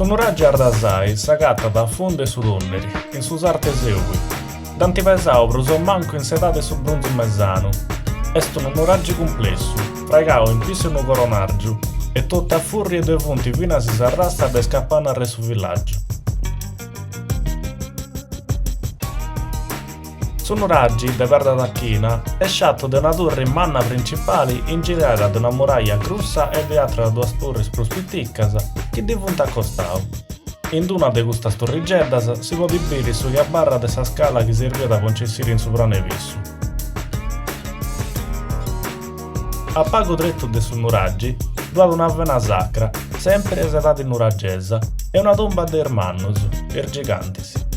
Su Nuragi de Ardasai s'agatta da funt e su Tònneri, in su sarte Seui. Dd'ant pesau Brunzu mancu in sedate su Brunzu Mesanu. Est un Nuragi cumplessu, fregau in pissu in coronàrgiu, e tutto a fùrriu e funti finas arrastas de capannas su villàgiu. Su Nuragi de Perda Liana è sciatto de una torre in manna principale ingirata da una muraglia grossa e di altre due torri prus piccas che di funta accostau. In una de queste torrigeddas si può bere su che barra de sa scala che serviva da concessire in soprane pissu. A pago dretto de su Nuragi duad una vena sacra, sempre esedata in nuragesa, e una tomba de ermannus, per gigantis.